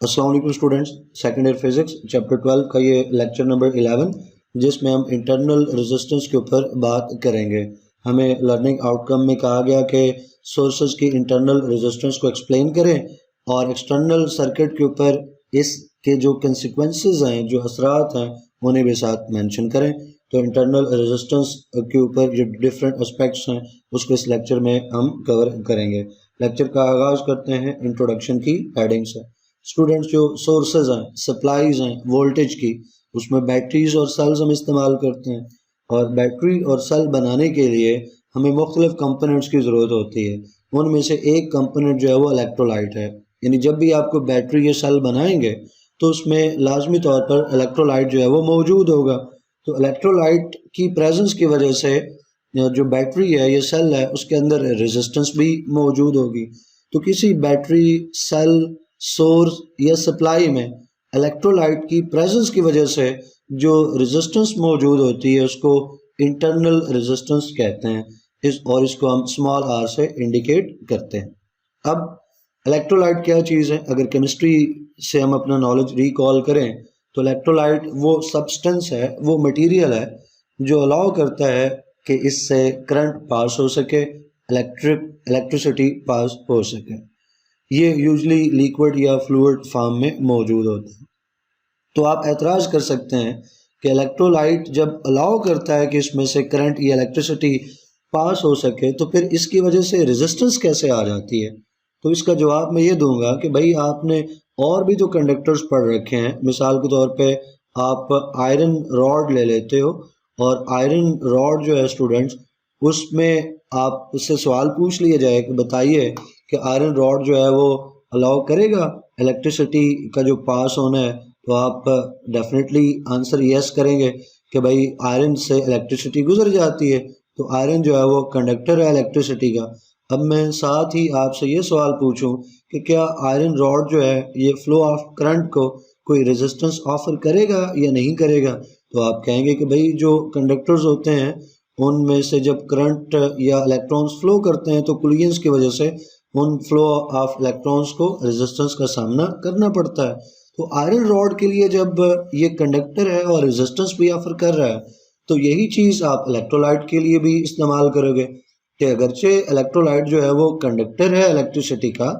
अस्सलाम वालेकुम students, second year physics chapter 12 का ये लेक्चर नंबर 11 जिसमें हम इंटरनल रेजिस्टेंस के ऊपर बात करेंगे। हमें लर्निंग आउटकम में कहा गया कि सोर्सेज की इंटरनल रेजिस्टेंस को एक्सप्लेन करें और एक्सटर्नल सर्किट के ऊपर इसके जो कंसिक्वेंसेस हैं, जो असरात हैं, उन्हें भी साथ मेंशन करें। तो इंटरनल रेजिस्टेंस के ऊपर जो डिफरेंट एस्पेक्ट्स हैं उसको इस लेक्चर में हम कवर करेंगे। लेक्चर का आगाज़ करते हैं इंट्रोडक्शन की हेडिंग से। स्टूडेंट्स, जो सोर्सेज हैं, सप्लाईज हैं वोल्टेज की, उसमें बैटरीज और सेल्स हम इस्तेमाल करते हैं और बैटरी और सेल बनाने के लिए हमें मुख्तलिफ कंपोनेंट्स की ज़रूरत होती है। उनमें से एक कंपोनेंट जो है वो इलेक्ट्रोलाइट है। यानी जब भी आपको बैटरी या सेल बनाएंगे तो उसमें लाजमी तौर पर इलेक्ट्रोलाइट जो है वो मौजूद होगा। तो इलेक्ट्रोलाइट की प्रेजेंस की वजह से जो बैटरी है या सेल है उसके अंदर रेजिस्टेंस भी मौजूद होगी। तो किसी बैटरी, सेल, सोर्स या सप्लाई में इलेक्ट्रोलाइट की प्रेजेंस की वजह से जो रेजिस्टेंस मौजूद होती है उसको इंटरनल रेजिस्टेंस कहते हैं। इसको हम स्मॉल आर से इंडिकेट करते हैं। अब इलेक्ट्रोलाइट क्या चीज़ है? अगर केमिस्ट्री से हम अपना नॉलेज रिकॉल करें तो इलेक्ट्रोलाइट वो सब्सटेंस है, वो मटेरियल है जो अलाउ करता है कि इससे करंट पास हो सके, इलेक्ट्रिसिटी पास हो सके। ये यूजली लिक्विड या फ्लूइड फॉर्म में मौजूद होता है। तो आप एतराज़ कर सकते हैं कि इलेक्ट्रोलाइट जब अलाउ करता है कि इसमें से करंट या इलेक्ट्रिसिटी पास हो सके तो फिर इसकी वजह से रेजिस्टेंस कैसे आ जाती है? तो इसका जवाब मैं ये दूंगा कि भाई आपने और भी तो कंडक्टर्स पढ़ रखे हैं। मिसाल के तौर पे आप आयरन रॉड ले लेते हो और आयरन रॉड जो है स्टूडेंट्स, उसमें आप उससे सवाल पूछ लिया जाए कि बताइए कि आयरन रॉड जो है वो अलाउ करेगा इलेक्ट्रिसिटी का जो पास होना है? तो आप डेफिनेटली आंसर यस करेंगे कि भाई आयरन से इलेक्ट्रिसिटी गुजर जाती है। तो आयरन जो है वो कंडक्टर है इलेक्ट्रिसिटी का। अब मैं साथ ही आपसे ये सवाल पूछूं कि क्या आयरन रॉड जो है ये फ्लो ऑफ करंट को कोई रेजिस्टेंस ऑफर करेगा या नहीं करेगा? तो आप कहेंगे कि भाई जो कंडक्टर्स होते हैं उनमें से जब करंट या इलेक्ट्रॉन्स फ्लो करते हैं तो कुलियंस की वजह से उन फ्लो ऑफ इलेक्ट्रॉन्स को रेजिस्टेंस का सामना करना पड़ता है। तो आयरन रॉड के लिए जब ये कंडक्टर है और रेजिस्टेंस भी ऑफर कर रहा है तो यही चीज़ आप इलेक्ट्रोलाइट के लिए भी इस्तेमाल करोगे कि अगरचे इलेक्ट्रोलाइट जो है वो कंडक्टर है इलेक्ट्रिसिटी का,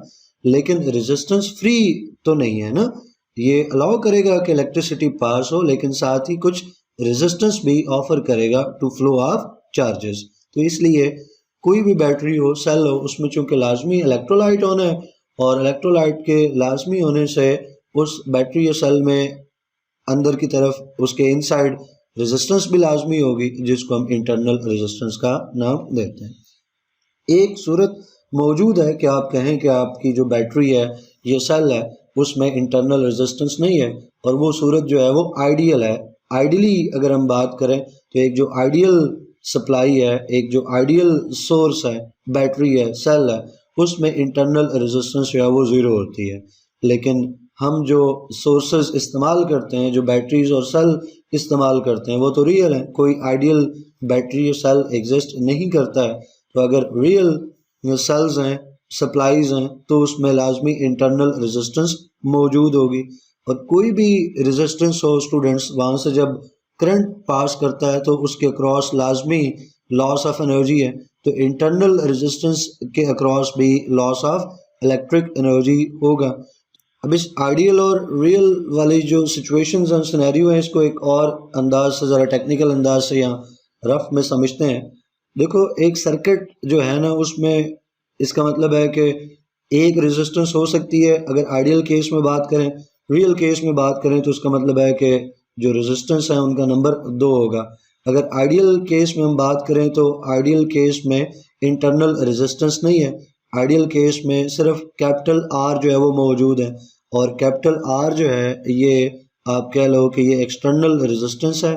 लेकिन रेजिस्टेंस फ्री तो नहीं है ना। ये अलाउ करेगा कि इलेक्ट्रिसिटी पास हो लेकिन साथ ही कुछ रेजिस्टेंस भी ऑफर करेगा टू फ्लो ऑफ चार्जेस। तो इसलिए कोई भी बैटरी हो, सेल हो, उसमें चूंकि लाजमी इलेक्ट्रोलाइट होना है और इलेक्ट्रोलाइट के लाजमी होने से उस बैटरी या सेल में अंदर की तरफ उसके इनसाइड रेजिस्टेंस भी लाजमी होगी, जिसको हम इंटरनल रेजिस्टेंस का नाम देते हैं। एक सूरत मौजूद है कि आप कहें कि आपकी जो बैटरी है ये सेल है उसमें इंटरनल रेजिस्टेंस नहीं है, और वो सूरत जो है वो आइडियल है। आइडियली अगर हम बात करें तो एक जो आइडियल सप्लाई है, एक जो आइडियल सोर्स है, बैटरी है, सेल है, उसमें इंटरनल रेजिस्टेंस जो है वो ज़ीरो होती है। लेकिन हम जो सोर्सेज इस्तेमाल करते हैं, जो बैटरीज और सेल इस्तेमाल करते हैं, वो तो रियल है। कोई आइडियल बैटरी या सेल एग्जिस्ट नहीं करता है। तो अगर रियल सेल्स हैं, सप्लाईज हैं, तो उसमें लाजमी इंटरनल रेजिस्टेंस मौजूद होगी। और कोई भी रेजिस्टेंस हो स्टूडेंट्स, वहाँ से जब करंट पास करता है तो उसके अक्रॉस लाजमी लॉस ऑफ एनर्जी है। तो इंटरनल रेजिस्टेंस के अक्रॉस भी लॉस ऑफ इलेक्ट्रिक एनर्जी होगा। अब इस आइडियल और रियल वाली जो सिचुएशंस हैं, सिनेरियो है, इसको एक और अंदाज से, ज़रा टेक्निकल अंदाज से यहाँ रफ में समझते हैं। देखो, एक सर्किट जो है ना, उसमें इसका मतलब है कि एक रेजिस्टेंस हो सकती है। अगर आइडियल केस में बात करें, रियल केस में बात करें तो उसका मतलब है कि जो रेजिस्टेंस है उनका नंबर 2 होगा। अगर आइडियल केस में हम बात करें तो आइडियल केस में इंटरनल रेजिस्टेंस नहीं है। आइडियल केस में सिर्फ कैपिटल आर जो है वो मौजूद है, और कैपिटल आर जो है ये आप कह लो कि ये एक्सटर्नल रेजिस्टेंस है,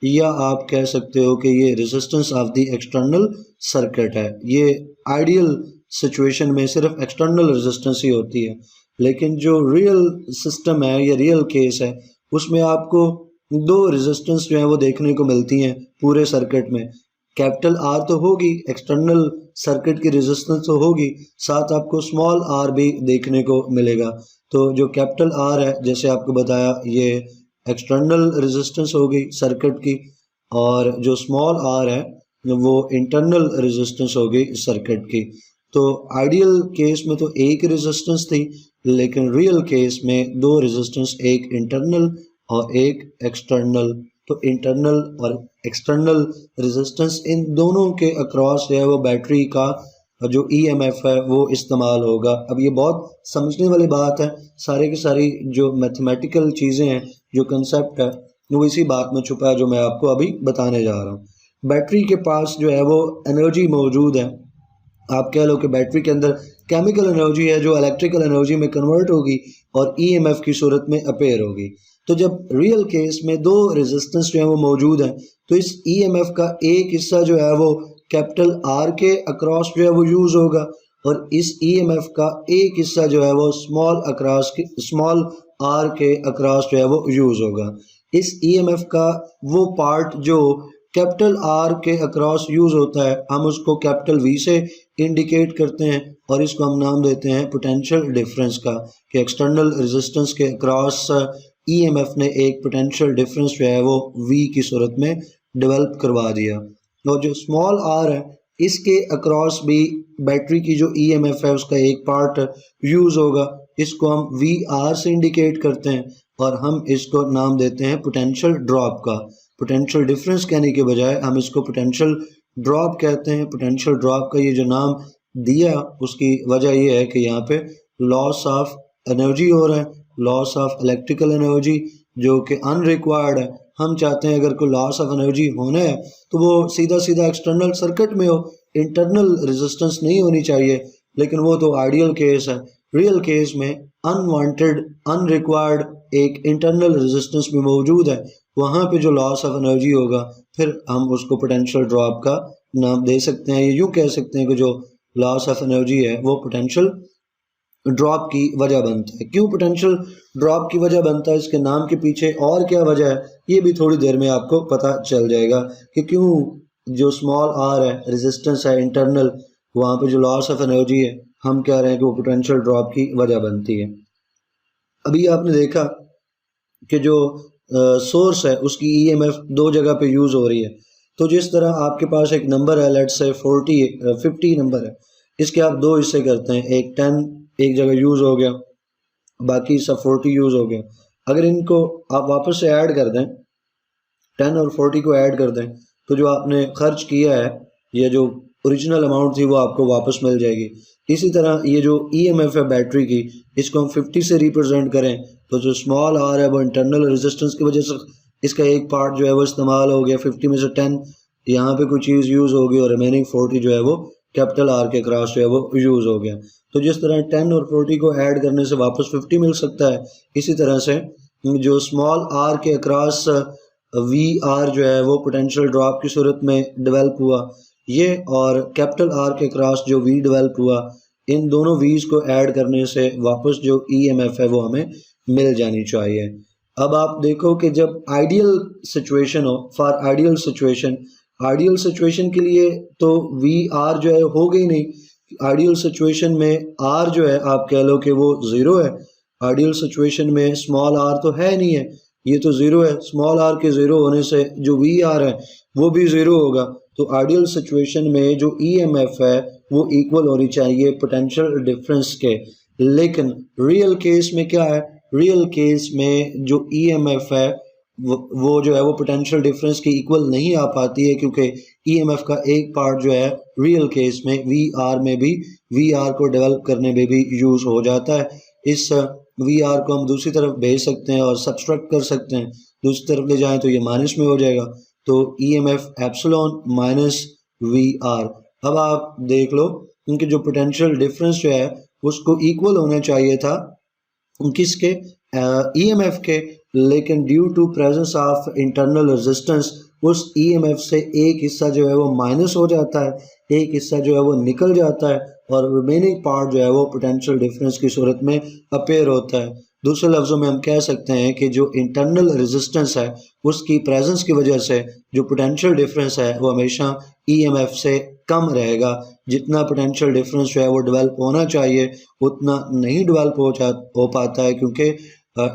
या आप कह सकते हो कि ये resistance of the external circuit है। ये आइडियल सिचुएशन में सिर्फ एक्सटर्नल रेजिस्टेंस ही होती है। लेकिन जो रियल सिस्टम है या रियल केस है उसमें आपको दो रेजिस्टेंस जो है वो देखने को मिलती हैं पूरे सर्किट में। कैपिटल आर तो होगी, एक्सटर्नल सर्किट की रेजिस्टेंस तो होगी, साथ आपको स्मॉल आर भी देखने को मिलेगा। तो जो कैपिटल आर है, जैसे आपको बताया, ये एक्सटर्नल रेजिस्टेंस हो गई सर्किट की, और जो स्मॉल आर है वो इंटरनल रेजिस्टेंस हो गई सर्किट की। तो आइडियल केस में तो एक रेजिस्टेंस थी, लेकिन रियल केस में दो रेजिस्टेंस, एक इंटरनल और एक एक्सटर्नल। तो इंटरनल और एक्सटर्नल रेजिस्टेंस, इन दोनों के अक्रॉस जो है वो बैटरी का जो ईएमएफ है वो इस्तेमाल होगा। अब ये बहुत समझने वाली बात है, सारी की सारी जो मैथमेटिकल चीज़ें हैं, जो कंसेप्ट है, वो इसी बात में छुपा है जो मैं आपको अभी बताने जा रहा हूँ। बैटरी के पास जो है वो एनर्जी मौजूद है। आप कह लो कि बैटरी के अंदर केमिकल एनर्जी है जो इलेक्ट्रिकल एनर्जी में कन्वर्ट होगी और ईएमएफ की सूरत में अपेयर होगी। तो जब रियल केस में दो रेजिस्टेंस जो है वो मौजूद हैं, तो इस ईएमएफ का एक हिस्सा जो है वो कैपिटल आर के अक्रॉस जो है वो यूज़ होगा, और इस ईएमएफ का एक हिस्सा जो है वो स्मॉल आर के अक्रॉस जो है वो यूज़ होगा। इस ईएमएफ का वो पार्ट जो कैपिटल आर के अक्रॉस यूज़ होता है, हम उसको कैपिटल वी से इंडिकेट करते हैं, और इसको हम नाम देते हैं पोटेंशियल डिफरेंस का, कि एक्सटर्नल रेजिस्टेंस के अक्रॉस ईएमएफ ने एक पोटेंशियल डिफरेंस जो है वो वी की सूरत में डेवलप करवा दिया। और जो स्मॉल आर है, इसके अक्रॉस भी बैटरी की जो ईएमएफ है उसका एक पार्ट यूज़ होगा, इसको हम वी आर से इंडिकेट करते हैं, और हम इसको नाम देते हैं पोटेंशियल ड्रॉप का। पोटेंशियल डिफरेंस कहने के बजाय हम इसको पोटेंशियल ड्रॉप कहते हैं। पोटेंशियल ड्रॉप का ये जो नाम दिया, उसकी वजह ये है कि यहाँ पे लॉस ऑफ एनर्जी हो रहा है, लॉस ऑफ इलेक्ट्रिकल एनर्जी, जो कि अनरिक्वायर्ड है। हम चाहते हैं अगर कोई लॉस ऑफ एनर्जी होना है तो वो सीधा सीधा एक्सटर्नल सर्किट में हो, इंटरनल रेजिस्टेंस नहीं होनी चाहिए, लेकिन वो तो आइडियल केस है। रियल केस में अनवांटेड, अनरिक्वायर्ड एक इंटरनल रेजिस्टेंस भी मौजूद है, वहाँ पे जो लॉस ऑफ एनर्जी होगा फिर हम उसको पोटेंशियल ड्रॉप का नाम दे सकते हैं। ये यूँ कह सकते हैं कि जो लॉस ऑफ एनर्जी है वो पोटेंशियल ड्रॉप की वजह बनता है। क्यों पोटेंशियल ड्रॉप की वजह बनता है, इसके नाम के पीछे और क्या वजह है, ये भी थोड़ी देर में आपको पता चल जाएगा कि क्यों जो स्मॉल आर है, रेजिस्टेंस है इंटरनल, वहाँ पे जो लॉस ऑफ एनर्जी है, हम कह रहे हैं कि वो पोटेंशियल ड्रॉप की वजह बनती है। अभी आपने देखा कि जो सोर्स है उसकी ईएमएफ दो जगह पे यूज़ हो रही है। तो जिस तरह आपके पास एक नंबर है, लेट्स से 50 नंबर है, इसके आप दो हिस्से करते हैं, एक 10 एक जगह यूज़ हो गया, बाकी सब 40 यूज़ हो गया। अगर इनको आप वापस से ऐड कर दें, 10 और 40 को ऐड कर दें, तो जो आपने खर्च किया है या जो ओरिजिनल अमाउंट थी वो आपको वापस मिल जाएगी। इसी तरह ये जो ईएमएफ है बैटरी की, इसको हम 50 से रिप्रेजेंट करें, तो जो स्मॉल आर है वो इंटरनल रेजिस्टेंस की वजह से इसका एक पार्ट जो है वो इस्तेमाल हो गया, 50 में से 10 यहाँ पे कोई चीज़ यूज़ होगी, और रिमेनिंग 40 जो है वो कैपिटल आर के क्रॉस जो है वो यूज़ हो गया। तो जिस तरह 10 और 40 को ऐड करने से वापस 50 मिल सकता है, इसी तरह से जो स्मॉल आर के अक्रॉस वी आर जो है वो पोटेंशियल ड्रॉप की सूरत में डेवलप हुआ, ये और कैपिटल आर के क्रॉस जो वी डेवलप हुआ, इन दोनों वीज को ऐड करने से वापस जो ईएमएफ है वो हमें मिल जानी चाहिए। अब आप देखो कि जब आइडियल सिचुएशन हो, फॉर आइडियल सिचुएशन के लिए तो वी आर जो है हो गई नहीं। आइडियल सिचुएशन में आर जो है आप कह लो कि वो ज़ीरो है। आइडियल सिचुएशन में स्मॉल आर तो है नहीं है, ये तो ज़ीरो है। स्मॉल आर के ज़ीरो होने से जो वी आर है वो भी ज़ीरो होगा। तो आइडियल सिचुएशन में जो ईएमएफ है वो इक्वल होनी चाहिए पोटेंशियल डिफरेंस के। लेकिन रियल केस में क्या है, रियल केस में जो ईएमएफ है वो जो है वो पोटेंशियल डिफरेंस की इक्वल नहीं आ पाती है, क्योंकि ईएमएफ का एक पार्ट जो है रियल केस में वी आर में भी, वी आर को डेवलप करने में भी यूज़ हो जाता है। इस वी आर को हम दूसरी तरफ भेज सकते हैं और सब्सट्रैक्ट कर सकते हैं, दूसरी तरफ ले जाएं तो ये माइनस में हो जाएगा। तो EMF epsilon minus V R. अब आप देख लो उनके जो पोटेंशियल डिफरेंस जो है उसको इक्वल होना चाहिए था किसके, ईएमएफ के, लेकिन due to presence of internal resistance उस ईएमएफ से एक हिस्सा जो है वो माइनस हो जाता है, एक हिस्सा जो है वो निकल जाता है, और रिमेनिंग पार्ट जो है वो पोटेंशियल डिफरेंस की सूरत में अपेयर होता है। दूसरे लफ्ज़ों में हम कह सकते हैं कि जो इंटरनल रेजिस्टेंस है उसकी प्रेजेंस की वजह से जो पोटेंशियल डिफरेंस है वो हमेशा ईएमएफ से कम रहेगा। जितना पोटेंशियल डिफरेंस जो है वो डेवलप होना चाहिए उतना नहीं डेवलप हो पाता है, क्योंकि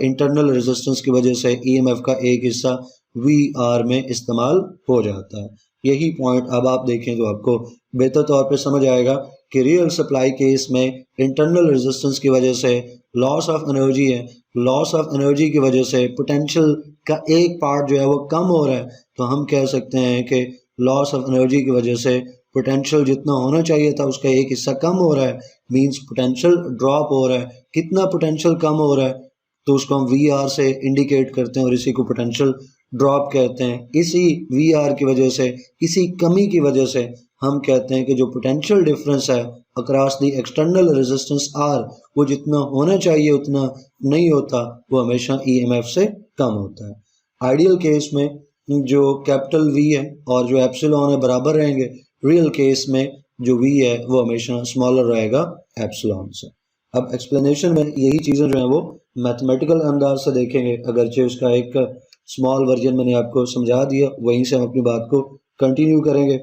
इंटरनल रेजिस्टेंस की वजह से ईएमएफ का एक हिस्सा वी आर में इस्तेमाल हो जाता है। यही पॉइंट अब आप देखें तो आपको बेहतर तौर पे समझ आएगा कि रियल सप्लाई केस में इंटरनल रेजिस्टेंस की वजह से लॉस ऑफ एनर्जी है, लॉस ऑफ एनर्जी की वजह से पोटेंशियल का एक पार्ट जो है वो कम हो रहा है, तो हम कह सकते हैं कि लॉस ऑफ एनर्जी की वजह से पोटेंशियल जितना होना चाहिए था उसका एक हिस्सा कम हो रहा है, मींस पोटेंशियल ड्रॉप हो रहा है। कितना पोटेंशियल कम हो रहा है तो उसको हम वी आर से इंडिकेट करते हैं और इसी को पोटेंशियल ड्रॉप कहते हैं। इसी वी आर की वजह से, इसी कमी की वजह से हम कहते हैं कि जो पोटेंशियल डिफरेंस है across the external resistance R वो जितना होना चाहिए उतना नहीं होता, वो हमेशा ईएमएफ से कम होता है। आइडियल केस में जो कैपिटल वी है और जो एप्सिलॉन है बराबर रहेंगे, रियल केस में जो वी है वो हमेशा स्मॉलर रहेगा एप्सिलॉन से। अब एक्सप्लेनेशन में यही चीज़ें जो हैं वो मैथमेटिकल अंदाज से देखेंगे, अगरचे उसका एक स्मॉल वर्जन मैंने आपको समझा दिया, वहीं से हम अपनी बात को कंटिन्यू करेंगे।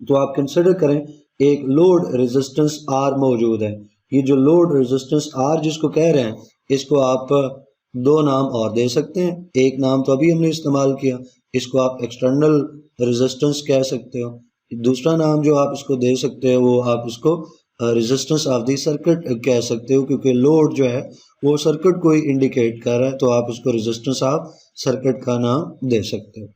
तो आप कंसिडर करें एक लोड रेजिस्टेंस आर मौजूद है। ये जो लोड रेजिस्टेंस आर जिसको कह रहे हैं इसको आप दो नाम और दे सकते हैं। एक नाम तो अभी हमने इस्तेमाल किया, इसको आप एक्सटर्नल रेजिस्टेंस कह सकते हो। दूसरा नाम जो आप इसको दे सकते हो वो आप इसको रेजिस्टेंस ऑफ द सर्किट कह सकते हो, क्योंकि लोड जो है वो सर्किट को ही इंडिकेट कर रहा है, तो आप इसको रेजिस्टेंस ऑफ सर्किट का नाम दे सकते हो।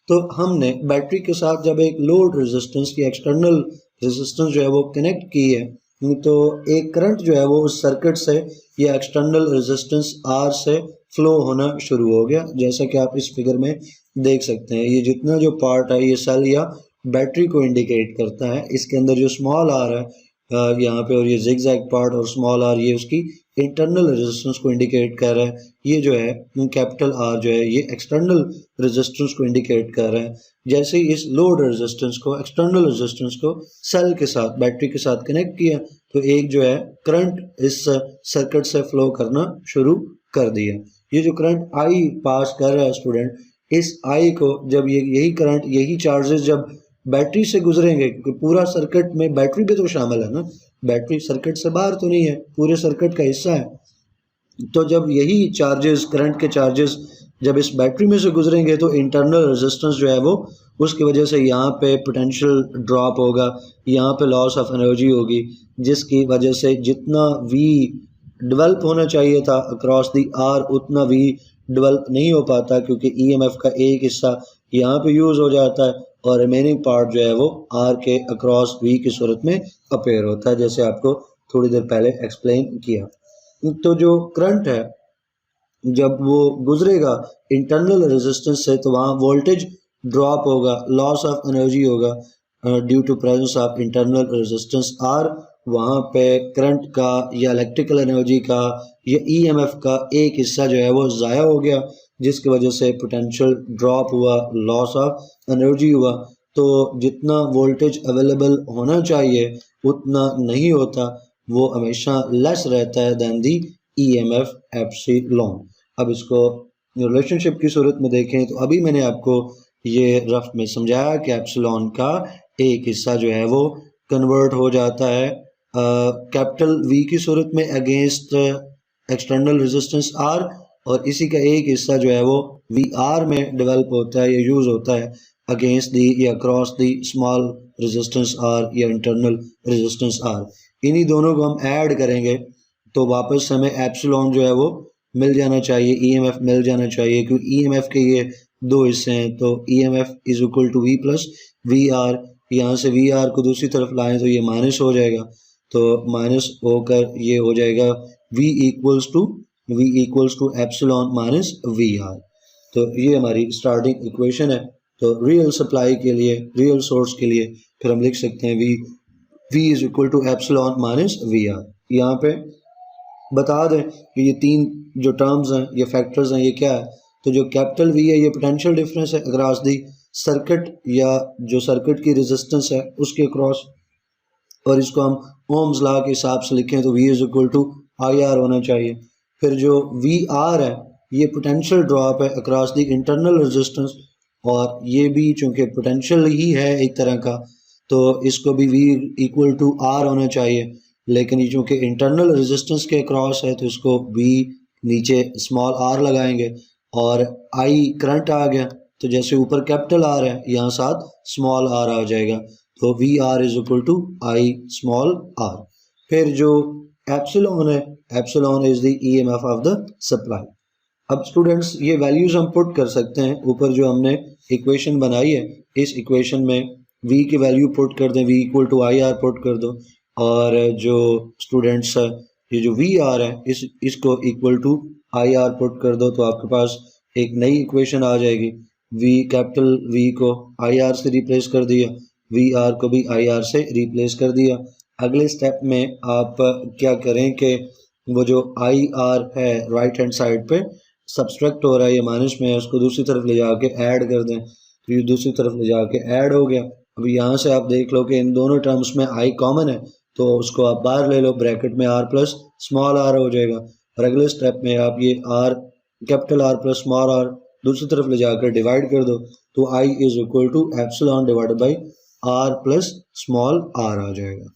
तो हमने बैटरी के साथ जब एक लोड रेजिस्टेंस की एक्सटर्नल रेजिस्टेंस जो है वो कनेक्ट की है, तो एक करंट जो है वो उस सर्किट से या एक्सटर्नल रेजिस्टेंस आर से फ्लो होना शुरू हो गया। जैसा कि आप इस फिगर में देख सकते हैं, ये जितना जो पार्ट है ये सेल या बैटरी को इंडिकेट करता है। इसके अंदर जो स्मॉल आर है यहाँ पे, और ये जिगजैग पार्ट और स्मॉल आर ये उसकी इंटरनल रेजिस्टेंस को इंडिकेट कर रहा है। ये जो है कैपिटल आर जो है ये एक्सटर्नल रेजिस्टेंस को इंडिकेट कर रहा है। जैसे ही इस लोड रेजिस्टेंस को, एक्सटर्नल रेजिस्टेंस को सेल के साथ, बैटरी के साथ कनेक्ट किया तो एक जो है करंट इस सर्किट से फ्लो करना शुरू कर दिया। ये जो करंट आई पास कर रहा है स्टूडेंट, इस आई को जब यही करंट, यही चार्जेस जब बैटरी से गुजरेंगे, क्योंकि पूरा सर्किट में बैटरी भी तो शामिल है ना, बैटरी सर्किट से बाहर तो नहीं है, पूरे सर्किट का हिस्सा है। तो जब यही चार्जेस, करंट के चार्जेस जब इस बैटरी में से गुजरेंगे तो इंटरनल रेजिस्टेंस जो है वो, उसकी वजह से यहाँ पे पोटेंशियल ड्रॉप होगा, यहाँ पे लॉस ऑफ एनर्जी होगी, जिसकी वजह से जितना वी डेवलप होना चाहिए था अक्रॉस दी आर उतना वी डेवलप नहीं हो पाता, क्योंकि ईएमएफ का एक हिस्सा यहाँ पे यूज़ हो जाता है और रिमेनिंग पार्ट जो है वो आर के अक्रॉस वी की सूरत में अपेयर होता है, जैसे आपको थोड़ी देर पहले एक्सप्लेन किया। तो जो करंट है जब वो गुजरेगा इंटरनल रेजिस्टेंस से तो वहाँ वोल्टेज ड्रॉप होगा, लॉस ऑफ एनर्जी होगा due to presence of internal resistance R. वहाँ पे करंट का या इलेक्ट्रिकल एनर्जी का या ईएमएफ का एक हिस्सा जो है वो ज़ाया हो गया, जिसकी वजह से पोटेंशियल ड्रॉप हुआ, लॉस ऑफ एनर्जी हुआ। तो जितना वोल्टेज अवेलेबल होना चाहिए उतना नहीं होता, वो हमेशा लेस रहता है दैन दी ईएमएफ एप्सिलॉन। अब इसको रिलेशनशिप की सूरत में देखें तो अभी मैंने आपको ये रफ में समझाया कि एप्सिलॉन का एक हिस्सा जो है वो कन्वर्ट हो जाता है कैपिटल वी की सूरत में अगेंस्ट एक्सटर्नल रेजिस्टेंस आर, और इसी का एक हिस्सा जो है वो वी आर में डेवलप होता है या यूज़ होता है अगेंस्ट दी या cross the small resistance R या इंटरनल रेजिस्टेंस आर। इन्हीं दोनों को हम ऐड करेंगे तो वापस हमें एप्सिलॉन जो है वो मिल जाना चाहिए, ईएमएफ मिल जाना चाहिए, क्योंकि ईएमएफ के ये दो हिस्से हैं। तो EMF is equal to V plus V R, यहाँ से वी आर को दूसरी तरफ लाएं तो ये माइनस हो जाएगा, तो माइनस होकर ये हो जाएगा V equals to epsilon minus V R. तो ये हमारी स्टार्टिंग इक्वेशन है। तो रियल सप्लाई के लिए, रियल सोर्स के लिए फिर हम लिख सकते हैं V is equal to epsilon minus V R. यहाँ पे बता दें कि ये तीन जो टर्म्स हैं, ये फैक्टर्स हैं, ये क्या है, तो जो कैपिटल वी है ये पोटेंशियल डिफरेंस है अक्रॉस दी सर्किट या जो सर्किट की रेजिस्टेंस है उसके क्रॉस, और इसको हम ओम्स लॉ के हिसाब से लिखें तो V is equal to I R होना चाहिए। फिर जो वी आर है ये पोटेंशियल ड्रॉप है अक्रॉस द इंटरनल रेजिस्टेंस, और ये भी चूंकि पोटेंशियल ही है एक तरह का तो इसको भी V इक्वल टू आर होना चाहिए, लेकिन ये चूंकि इंटरनल रेजिस्टेंस के अक्रॉस है तो इसको V नीचे स्मॉल r लगाएंगे, और I करंट आ गया तो जैसे ऊपर कैपिटल R है यहाँ साथ स्मॉल r आ जाएगा, तो V R is equal to I small r। फिर जो एप्सिलॉन है, epsilon is the EMF of the supply. अब स्टूडेंट्स ये वैल्यूज हम पुट कर सकते हैं, ऊपर जो हमने इक्वेशन बनाई है इस इक्वेशन में V की वैल्यू पुट कर दें, V equal to I R put कर दो, और जो स्टूडेंट्स ये जो वी आर है इसको equal to I R put कर दो, तो आपके पास एक नई इक्वेशन आ जाएगी। V कैपिटल V को आई आर से रिप्लेस कर दिया, वी आर को भी आई आर से रिप्लेस कर दिया। अगले स्टेप में आप क्या करें कि वो जो आई आर है राइट हैंड साइड पे सब्सट्रैक्ट हो रहा है, ये माइनस में है, उसको दूसरी तरफ ले जाके ऐड कर दें, तो ये दूसरी तरफ ले जाके ऐड हो गया। अब यहाँ से आप देख लो कि इन दोनों टर्म्स में आई कॉमन है तो उसको आप बाहर ले लो, ब्रैकेट में आर प्लस स्मॉल आर हो जाएगा, और अगले स्टेप में आप ये R capital R plus small R दूसरी तरफ ले जाकर डिवाइड कर दो, तो I is equal to epsilon divided by R plus small R आ जाएगा।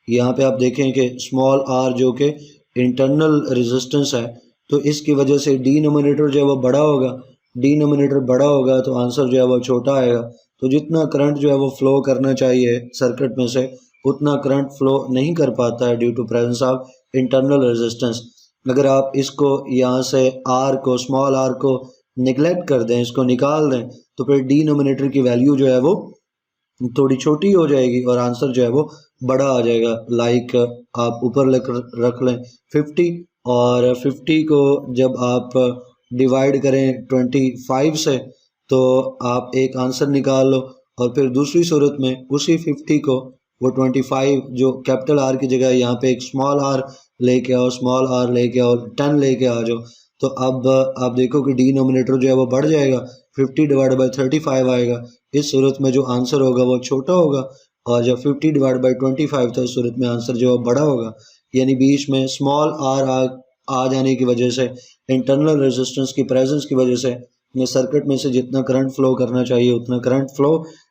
यहाँ पे आप देखें कि स्मॉल आर जो कि इंटरनल रेजिस्टेंस है तो इसकी वजह से डिनोमिनेटर जो है वो बड़ा होगा, डिनोमिनेटर बड़ा होगा तो आंसर जो है वो छोटा आएगा, तो जितना करंट जो है वो फ्लो करना चाहिए सर्किट में से उतना करंट फ्लो नहीं कर पाता है due to presence of internal resistance. अगर आप इसको यहाँ से आर को स्मॉल आर को निगलेक्ट कर दें, इसको निकाल दें, तो फिर डिनोमिनेटर की वैल्यू जो है वो थोड़ी छोटी हो जाएगी और आंसर जो है वो बड़ा आ जाएगा। लाइक आप ऊपर रख लें 50, और 50 को जब आप डिवाइड करें 25 से तो आप एक आंसर निकाल लो, और फिर दूसरी सूरत में उसी 50 को वो 25 जो कैपिटल आर की जगह यहाँ पे एक स्मॉल आर लेके आओ, स्मॉल आर लेके आओ, 10 लेके आ जाओ, तो अब आप देखो कि डिनोमिनेटर जो है वो बढ़ जाएगा, 50 डिवाइड बाई 35 आएगा। इस सूरत में जो आंसर होगा वो छोटा होगा, और जब 50 डिवाइड बाई 25 था इस सूरत में आंसर जो है बड़ा होगा। यानी बीच में स्मॉल आर आ जाने की वजह से, इंटरनल रेजिस्टेंस की प्रेजेंस की वजह से सर्किट में से जितना करंट फ्लो करना चाहिए उतना करंट फ्लो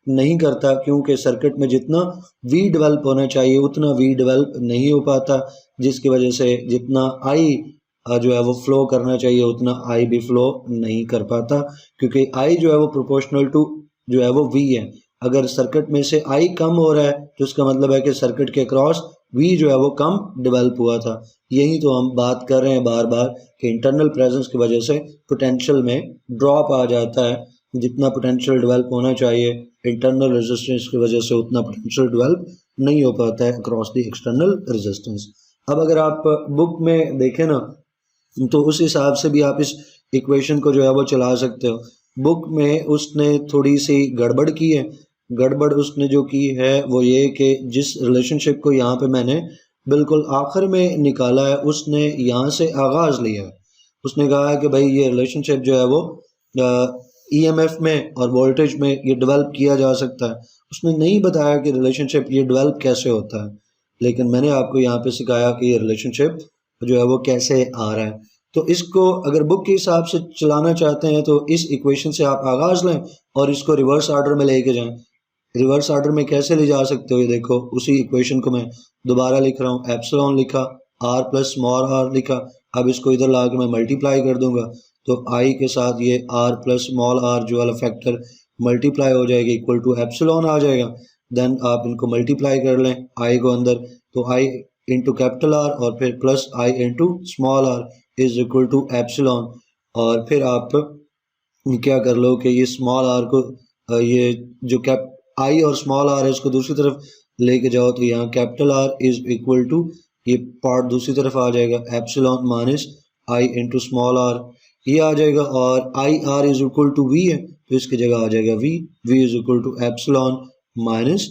नहीं करता, क्योंकि सर्किट में जितना V डेवलप होना चाहिए उतना V डेवलप नहीं हो पाता, जिसकी वजह से जितना I जो है वो फ्लो करना चाहिए उतना I भी फ्लो नहीं कर पाता, क्योंकि I जो है वो प्रोपोर्शनल टू जो है वो V है। अगर सर्किट में से I कम हो रहा है तो इसका मतलब है कि सर्किट के क्रॉस V जो है वो कम डेवलप हुआ था। यही तो हम बात कर रहे हैं बार बार कि इंटरनल प्रेजेंस की वजह से पोटेंशियल में ड्रॉप आ जाता है, जितना पोटेंशियल डेवलप होना चाहिए इंटरनल रेजिस्टेंस की वजह से उतना पोटेंशियल डेवलप नहीं हो पाता है अक्रॉस द एक्सटर्नल रेजिस्टेंस। अब अगर आप बुक में देखें ना तो उस हिसाब से भी आप इस इक्वेशन को जो है वो चला सकते हो। बुक में उसने थोड़ी सी गड़बड़ की है, गड़बड़ उसने जो की है वो ये कि जिस रिलेशनशिप को यहाँ पे मैंने बिल्कुल आखिर में निकाला है उसने यहाँ से आगाज़ लिया है। उसने कहा है कि भाई ये रिलेशनशिप जो है वो EMF में और वोल्टेज में ये डेवलप किया जा सकता है। उसने नहीं बताया कि रिलेशनशिप ये डेवलप कैसे होता है, लेकिन मैंने आपको यहाँ पे सिखाया कि ये रिलेशनशिप जो है वो कैसे आ रहा है। तो इसको अगर बुक के हिसाब से चलाना चाहते हैं तो इस इक्वेशन से आप आगाज़ लें और इसको रिवर्स ऑर्डर में लेके जाएं। रिवर्स ऑर्डर में कैसे ले जा सकते हो, ये देखो उसी इक्वेशन को मैं दोबारा लिख रहा हूँ। एप्सिलॉन लिखा, आर प्लस स्मॉल आर लिखा, अब इसको इधर ला के मैं मल्टीप्लाई कर दूंगा तो आई के साथ ये आर प्लस स्मॉल आर जो वाला फैक्टर मल्टीप्लाई हो जाएगा इक्वल टू एप्सिलॉन आ जाएगा। देन आप इनको मल्टीप्लाई कर लें आई को अंदर, तो आई इंटू कैपिटल आर और फिर plus I into small R is equal to epsilon. और फिर आप क्या कर लो कि ये स्मॉल आर को ये जो कैप आई और स्मॉल आर है इसको दूसरी तरफ लेके जाओ, तो यहाँ capital R is equal to ये पार्ट दूसरी तरफ आ जाएगा epsilon minus I into small R ये आ जाएगा, और I R is equal to V है तो इसकी जगह आ जाएगा V is equal to epsilon minus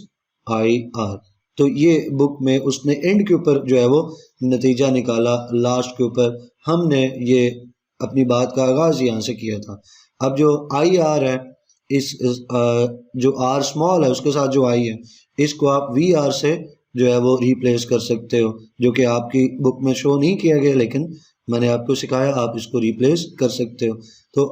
I R. तो ये बुक में उसने एंड के ऊपर जो है वो नतीजा निकाला, लास्ट के ऊपर हमने ये अपनी बात का आगाज़ यहाँ से किया था। अब जो आई आर है इस जो आर स्मॉल है उसके साथ जो आई है इसको आप वी आर से जो है वो रिप्लेस कर सकते हो, जो कि आपकी बुक में शो नहीं किया गया लेकिन मैंने आपको सिखाया, आप इसको रिप्लेस कर सकते हो। तो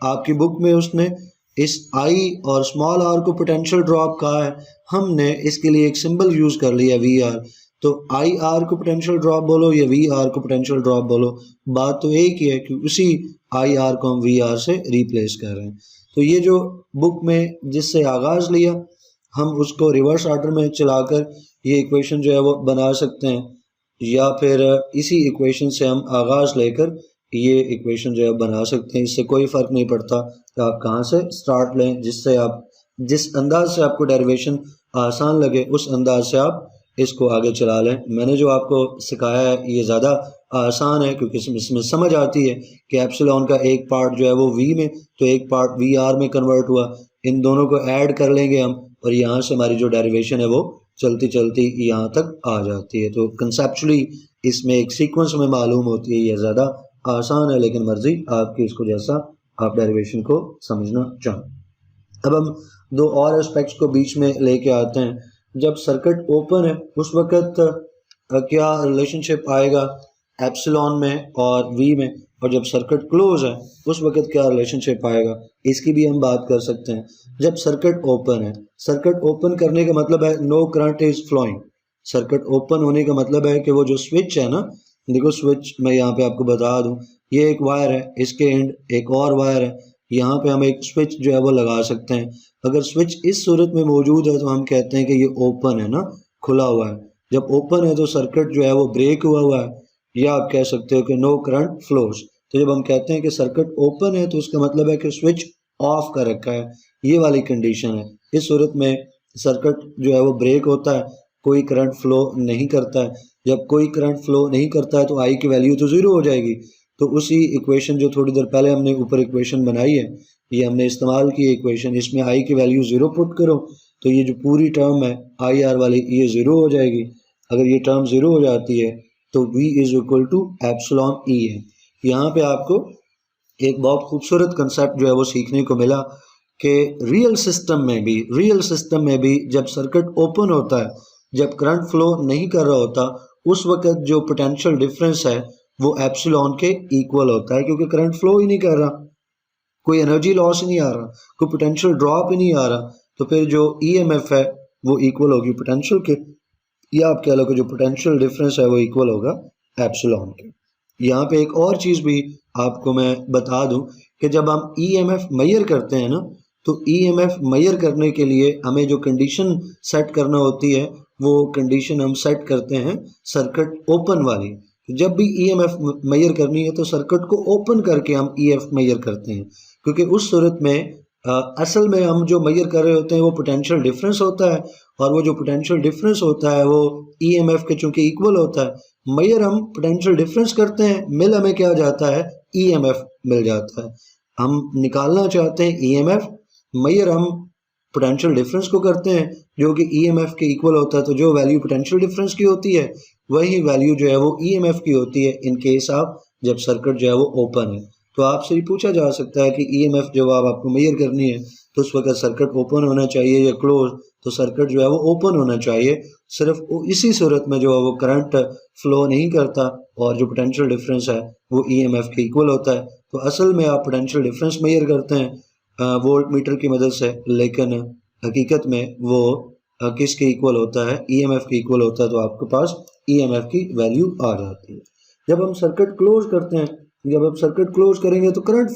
आपकी बुक में उसने इस आई और स्मॉल आर को पोटेंशियल ड्रॉप कहा है, हमने इसके लिए एक सिंबल यूज़ कर लिया वी आर। तो आई आर को पोटेंशियल ड्रॉप बोलो या वी आर को पोटेंशियल ड्रॉप बोलो, बात तो एक ही है कि उसी आई आर को हम वी आर से रिप्लेस कर रहे हैं। तो ये जो बुक में जिससे आगाज़ लिया, हम उसको रिवर्स ऑर्डर में चलाकर ये इक्वेशन जो है वो बना सकते हैं, या फिर इसी इक्वेशन से हम आगाज़ लेकर ये इक्वेशन जो है बना सकते हैं। इससे कोई फ़र्क नहीं पड़ता कि आप कहाँ से स्टार्ट लें, जिससे आप जिस अंदाज से आपको डेरिवेशन आसान लगे उस अंदाज से आप इसको आगे चला लें। मैंने जो आपको सिखाया है ये ज़्यादा आसान है क्योंकि इसमें समझ आती है कि एप्सिलॉन का एक पार्ट जो है वो वी में, तो एक पार्ट वी आर में कन्वर्ट हुआ। इन दोनों को ऐड कर लेंगे हम और यहाँ से हमारी जो डेरिवेशन है वो चलती चलती यहाँ तक आ जाती है। तो कंसेप्चुअली इसमें एक सीक्वेंस में मालूम होती है, ये ज़्यादा आसान है, लेकिन मर्जी आपकी, इसको जैसा आप डेरिवेशन को समझना चाहें। अब हम दो और एस्पेक्ट्स को बीच में लेके आते हैं। जब सर्किट ओपन है उस वक़्त क्या रिलेशनशिप आएगा एप्सिलॉन में और वी में, और जब सर्किट क्लोज है उस वक़्त क्या रिलेशनशिप आएगा, इसकी भी हम बात कर सकते हैं। जब सर्किट ओपन है, सर्किट ओपन करने का मतलब है no current is flowing. Circuit open होने का मतलब है कि वो जो स्विच है ना, देखो स्विच मैं यहाँ पे आपको बता दूँ, ये एक वायर है, इसके एंड एक और वायर है, यहाँ पे हम एक स्विच जो है वो लगा सकते हैं। अगर स्विच इस सूरत में मौजूद है तो हम कहते हैं कि ये ओपन है ना, खुला हुआ है। जब ओपन है तो सर्किट जो है वो ब्रेक हुआ है, या आप कह सकते हो कि नो करंट फ्लोज। तो जब हम कहते हैं कि सर्किट ओपन है तो उसका मतलब है कि स्विच ऑफ कर रखा है, ये वाली कंडीशन है। इस सूरत में सर्किट जो है वो ब्रेक होता है, कोई करंट फ्लो नहीं करता है। जब कोई करंट फ्लो नहीं करता है तो आई की वैल्यू तो ज़ीरो हो जाएगी। तो उसी इक्वेशन जो थोड़ी देर पहले हमने ऊपर इक्वेशन बनाई है, ये हमने इस्तेमाल की इक्वेशन, इसमें आई की वैल्यू ज़ीरो पुट करो तो ये जो पूरी टर्म है आई आर वाली ये ज़ीरो हो जाएगी। अगर ये टर्म ज़ीरो हो जाती है तो V is equal to epsilon E है। यहाँ पे आपको एक बहुत खूबसूरत कंसेप्ट जो है वो सीखने को मिला कि रियल सिस्टम में भी जब सर्किट ओपन होता है, जब करंट फ्लो नहीं कर रहा होता, उस वक़्त जो पोटेंशियल डिफरेंस है वो एप्सिलॉन के इक्वल होता है, क्योंकि करंट फ्लो ही नहीं कर रहा, कोई एनर्जी लॉस ही नहीं आ रहा, कोई पोटेंशियल ड्रॉप ही नहीं आ रहा। तो फिर जो EMF है वो इक्वल होगी पोटेंशियल के, या आप कह लो कि जो पोटेंशियल डिफरेंस है वो इक्वल होगा एप्सिलॉन के। यहाँ पे एक और चीज़ भी आपको मैं बता दूं कि जब हम EMF मेजर करते हैं ना, तो EMF मेजर करने के लिए हमें जो कंडीशन सेट करना होती है वो कंडीशन हम सेट करते हैं सर्किट ओपन वाली। जब भी EMF मेजर करनी है तो सर्किट को ओपन करके हम EMF मेजर करते हैं, क्योंकि उस सूरत में असल में हम जो मेजर कर रहे होते हैं वो पोटेंशियल डिफरेंस होता है, और वो जो पोटेंशियल डिफरेंस होता है वो EMF के चूँकि इक्वल होता है, मेजर हम पोटेंशियल डिफरेंस करते हैं, मिल हमें क्या जाता है EMF मिल जाता है। हम निकालना चाहते हैं EMF, मेजर हम पोटेंशियल डिफरेंस को करते हैं जो कि EMF के इक्वल होता है। तो जो वैल्यू पोटेंशियल डिफरेंस की होती है वही वैल्यू जो है वो EMF की होती है इन केस ऑफ जब सर्किट जो है वो ओपन है। तो आपसे ये पूछा जा सकता है कि EMF जब आपको मेजर करनी है तो उस वक्त सर्किट ओपन होना चाहिए या क्लोज, तो सर्किट जो है वो ओपन होना चाहिए। सिर्फ इसी सूरत में जो है वो करंट फ्लो नहीं करता और जो पोटेंशियल डिफरेंस है वो EMF के इक्वल होता है। तो असल में आप पोटेंशियल डिफरेंस मेजर करते हैं वोल्ट मीटर की मदद से, लेकिन हकीकत में वो किसके इक्वल होता है, EMF के इक्वल होता है। तो आपके पास EMF की वैल्यू आ जाती है। जब हम सर्किट क्लोज करते हैं, जब आप सर्किट क्लोज करेंगे तो करंट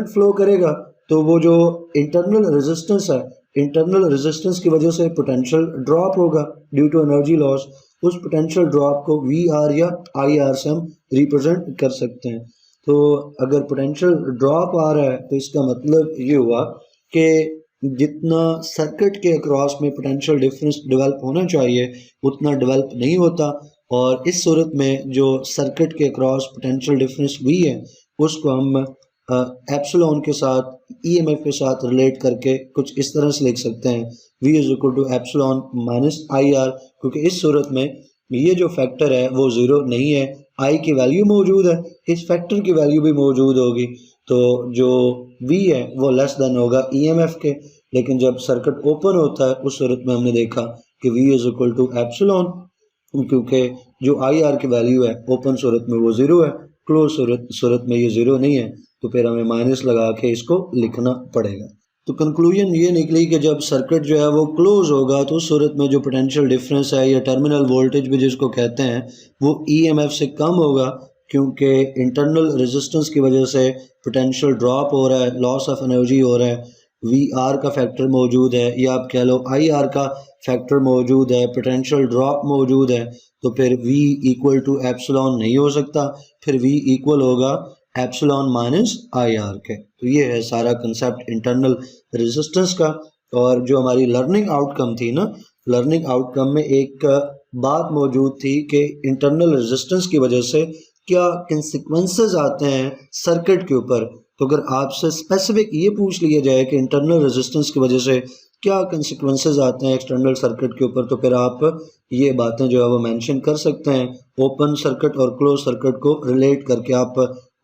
फ्लो करेगा तो वो जो इंटरनल रेजिस्टेंस है, इंटरनल रेजिस्टेंस की वजह से पोटेंशियल ड्रॉप होगा ड्यू टू एनर्जी लॉस। उस पोटेंशियल ड्रॉप को VR या IR से हम रिप्रेजेंट कर सकते हैं। तो अगर पोटेंशियल ड्रॉप आ रहा है तो इसका मतलब ये हुआ कि जितना सर्किट के अक्रॉस में पोटेंशियल डिफरेंस डेवलप होना चाहिए उतना डेवलप नहीं होता, और इस सूरत में जो सर्किट के अक्रॉस पोटेंशियल डिफरेंस V है उसको हम एप्सिलॉन के साथ EMF के साथ रिलेट करके कुछ इस तरह से लिख सकते हैं V is equal to epsilon minus IR, क्योंकि इस सूरत में ये जो फैक्टर है वो ज़ीरो नहीं है, I की वैल्यू मौजूद है, इस फैक्टर की वैल्यू भी मौजूद होगी, तो जो V है वो लेस देन होगा EMF के। लेकिन जब सर्किट ओपन होता है उस सूरत में हमने देखा कि V is equal to epsilon, क्योंकि जो आई आर की वैल्यू है ओपन सूरत में वो ज़ीरो है, क्लोज सूरत में ये ज़ीरो नहीं है, तो फिर हमें माइनस लगा के इसको लिखना पड़ेगा। तो कंक्लूजन ये निकली कि जब सर्किट जो है वो क्लोज होगा तो उस सूरत में जो पोटेंशियल डिफरेंस है या टर्मिनल वोल्टेज भी जिसको कहते हैं वो ईएमएफ से कम होगा, क्योंकि इंटरनल रेजिस्टेंस की वजह से पोटेंशियल ड्रॉप हो रहा है, लॉस ऑफ एनर्जी हो रहा है, वी आर का फैक्टर मौजूद है या आप कह लो आई आर का फैक्टर मौजूद है, पोटेंशियल ड्रॉप मौजूद है, तो फिर V इक्वल टू एप्सिलॉन नहीं हो सकता, फिर V इक्वल होगा एप्सिलॉन माइनस आई आर के। तो ये है सारा कंसेप्ट इंटरनल रेजिस्टेंस का। और जो हमारी लर्निंग आउटकम थी ना, लर्निंग आउटकम में एक बात मौजूद थी कि इंटरनल रेजिस्टेंस की वजह से क्या कंसिक्वेंसेस आते हैं सर्किट के ऊपर। तो अगर आपसे स्पेसिफिक ये पूछ लिया जाए कि इंटरनल रेजिस्टेंस की वजह से क्या कंसिक्वेंसेस आते हैं एक्सटर्नल सर्किट के ऊपर, तो फिर आप ये बातें जो है वो मेंशन कर सकते हैं। ओपन सर्किट और क्लोज सर्किट को रिलेट करके आप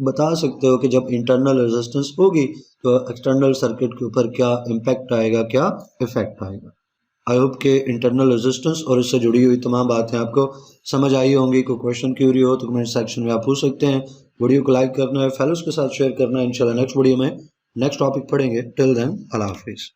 बता सकते हो कि जब इंटरनल रेजिस्टेंस होगी तो एक्सटर्नल सर्किट के ऊपर क्या इम्पैक्ट आएगा, क्या इफेक्ट आएगा। आई होप के इंटरनल रेजिस्टेंस और इससे जुड़ी हुई तमाम बातें आपको समझ आई होंगी। कोई क्वेश्चन क्यूरी हो तो कमेंट सेक्शन में आप पूछ सकते हैं। वीडियो को लाइक करना है, फेलोज के साथ शेयर करना है। इंशाल्लाह नेक्स्ट वीडियो में नेक्स्ट टॉपिक पढ़ेंगे। टिल देन अल्लाह हाफिज़।